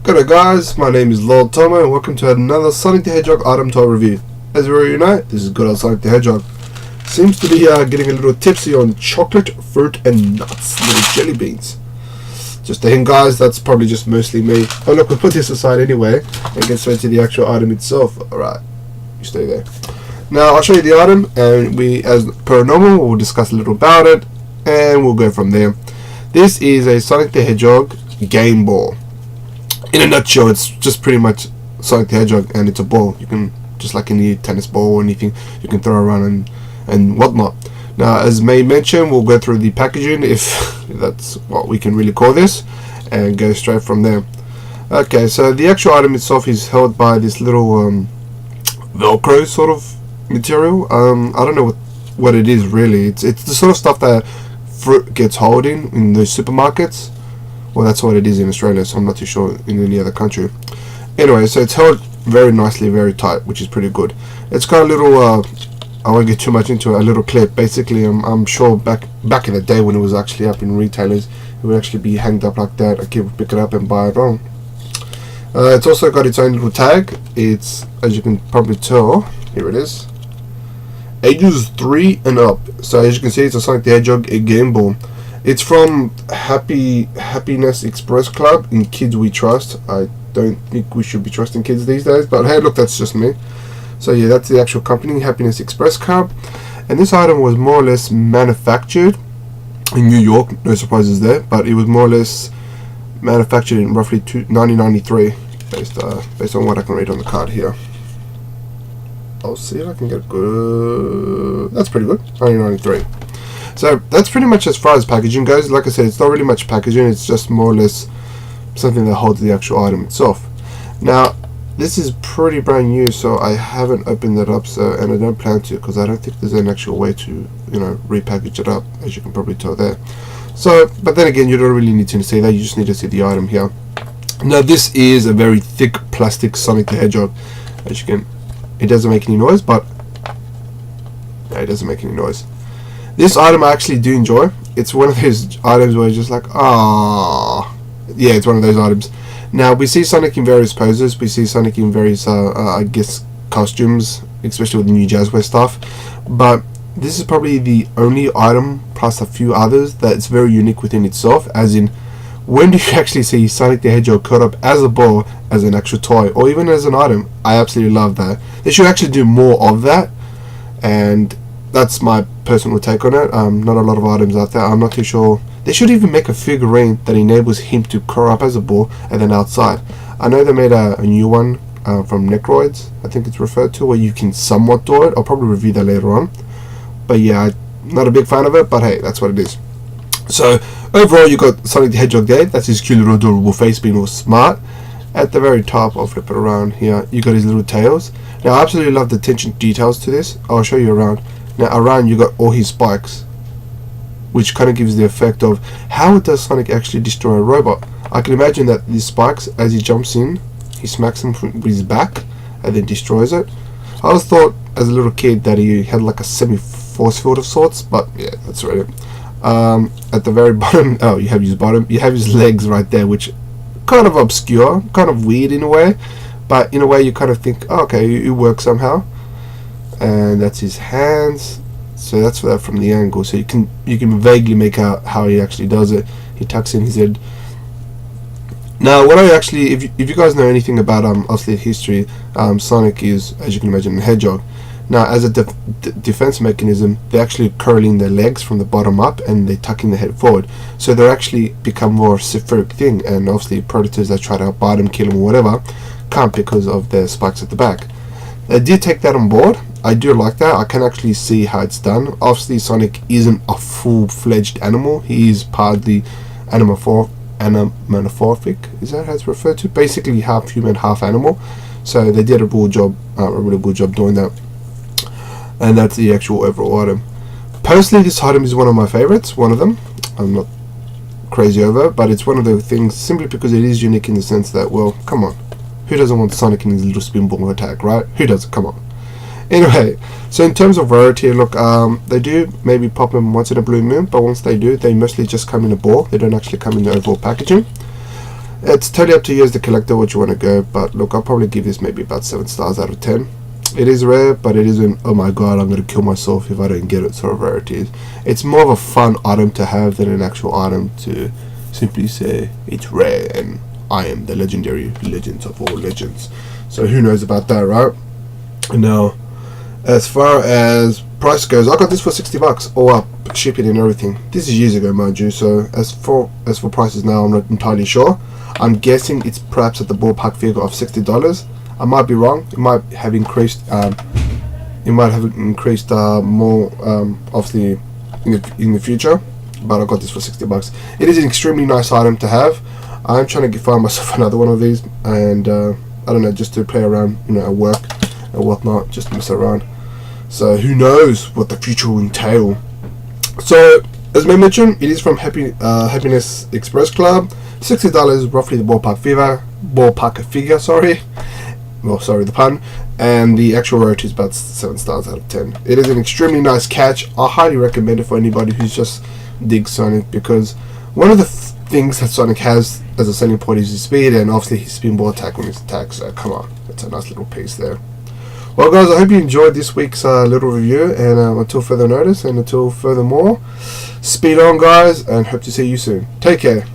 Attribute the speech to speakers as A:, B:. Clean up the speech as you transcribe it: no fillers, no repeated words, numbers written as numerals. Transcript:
A: G'day guys, my name is Lord Tomo and welcome to another Sonic the Hedgehog item toy review. As we already know, this is good old Sonic the Hedgehog. Seems to be getting a little tipsy on chocolate, fruit and nuts, little jelly beans. Just a hint guys, that's probably just mostly me. Oh look, we'll put this aside anyway and get straight to the actual item itself. Alright, you stay there. Now I'll show you the item and we, as per normal, we'll discuss a little about it and we'll go from there. This is a Sonic the Hedgehog game ball. In a nutshell, it's just pretty much Sonic the Hedgehog and it's a ball. You can, just like any tennis ball or anything, you can throw around and whatnot. Now, as May mentioned, we'll go through the packaging, if that's what we can really call this, and go straight from there. Okay, so the actual item itself is held by this little Velcro sort of material. I don't know what it is really. It's the sort of stuff that fruit gets hold in the supermarkets. Well, that's what it is in Australia, so I'm not too sure in any other country. Anyway, so it's held very nicely, very tight, which is pretty good. It's got a little, I won't get too much into it, a little clip. Basically, I'm sure back in the day when it was actually up in retailers, it would actually be hanged up like that. A kid would pick it up and buy it on. It's also got its own little tag. It's, as you can probably tell, here it is. Ages 3 and up. So as you can see, it's a Sonic the Hedgehog game ball. It's from Happiness Express Club in Kids We Trust. I don't think we should be trusting kids these days, but hey, look, that's just me. So yeah, that's the actual company, Happiness Express Club. And this item was more or less manufactured in New York, no surprises there, but it was more or less manufactured in roughly 1993, based on what I can read on the card here. I'll see if I can get good. That's pretty good, 1993. So that's pretty much as far as packaging goes. Like I said, it's not really much packaging, it's just more or less something that holds the actual item itself. Now, this is pretty brand new, so I haven't opened that up, and I don't plan to, because I don't think there's an actual way to, you know, repackage it up, as you can probably tell there. So, but then again, you don't really need to see that, you just need to see the item here. Now, this is a very thick plastic Sonic the Hedgehog. As you can, it doesn't make any noise, but yeah, it doesn't make any noise. This item I actually do enjoy. It's one of those items where you're just like, ah, yeah, it's one of those items. Now, we see Sonic in various poses. We see Sonic in various, I guess, costumes, especially with the new Jazzware stuff. But this is probably the only item, plus a few others, that's very unique within itself. As in, when do you actually see Sonic the Hedgehog caught up as a ball, as an actual toy, or even as an item? I absolutely love that. They should actually do more of that, and that's my personal take on it. Not a lot of items out there. I'm not too sure. They should even make a figurine that enables him to curl up as a ball and then outside. I know they made a new one from Necroids, I think it's referred to, where you can somewhat do it. I'll probably review that later on. But yeah, I'm not a big fan of it, but hey, that's what it is. So overall, you got Sonic the Hedgehog there. That's his cute little adorable face being all smart. At the very top, I'll flip it around here, you got his little tails. Now I absolutely love the attention to details to this. I'll show you around. Now around you got all his spikes, which kind of gives the effect of how does Sonic actually destroy a robot. I can imagine that these spikes, as he jumps in, he smacks them with his back and then destroys it. I always thought as a little kid that he had like a semi-force field of sorts, but yeah, that's right. At the very bottom, oh, you have his legs right there, which kind of obscure, kind of weird in a way, but in a way you kind of think, oh, okay, it works somehow. And that's his hands. So that's that from the angle. So you can vaguely make out how he actually does it. He tucks in his head. Now, what I actually, if you guys know anything about obviously history, Sonic is, as you can imagine, a hedgehog. Now, as a defense mechanism, they actually curl in their legs from the bottom up, and they tuck in their head forward. So they actually become more of a spheric thing, and obviously predators that try to bite them, kill them, or whatever, can't because of their spikes at the back. They did take that on board. I do like that. I can actually see how it's done. Obviously, Sonic isn't a full-fledged animal. He is partly anamorphic. Is that how it's referred to? Basically, half human, half animal. So they did a really good job doing that. And that's the actual overall item. Personally, this item is one of my favorites. One of them. I'm not crazy over it, but it's one of the things simply because it is unique in the sense that, well, come on. Who doesn't want Sonic in his little spin ball attack, right? Who doesn't? Come on. Anyway, so in terms of rarity, look, they do maybe pop them once in a blue moon, but once they do, they mostly just come in a ball. They don't actually come in the overall packaging. It's totally up to you as the collector what you want to go, but look, I'll probably give this maybe about 7 stars out of 10. It is rare, but it isn't, oh my god, I'm going to kill myself if I don't get it sort of rarity. It's more of a fun item to have than an actual item to simply say it's rare and I am the legendary legends of all legends. So who knows about that, right? Now, as far as price goes, I got this for $60 all up, shipping and everything. This is years ago, mind you, so as for prices now, I'm not entirely sure. I'm guessing it's perhaps at the ballpark figure of $60. I might be wrong. It might have increased. More, obviously, in the future. But I got this for $60. It is an extremely nice item to have. I'm trying to find myself another one of these, and I don't know, just to play around, at work and whatnot, just to mess around. So who knows what the future will entail. So as I mentioned, it is from Happiness Express Club. $60, roughly the ballpark figure. Sorry. Well, sorry the pun. And the actual rarity is about 7 stars out of 10. It is an extremely nice catch. I highly recommend it for anybody who's just digs Sonic, because one of the things that Sonic has as a selling point is his speed, and obviously his spinball attack when his attack. So come on, it's a nice little piece there. Well guys, I hope you enjoyed this week's little review, and until further notice and until furthermore, speed on guys, and hope to see you soon. Take care.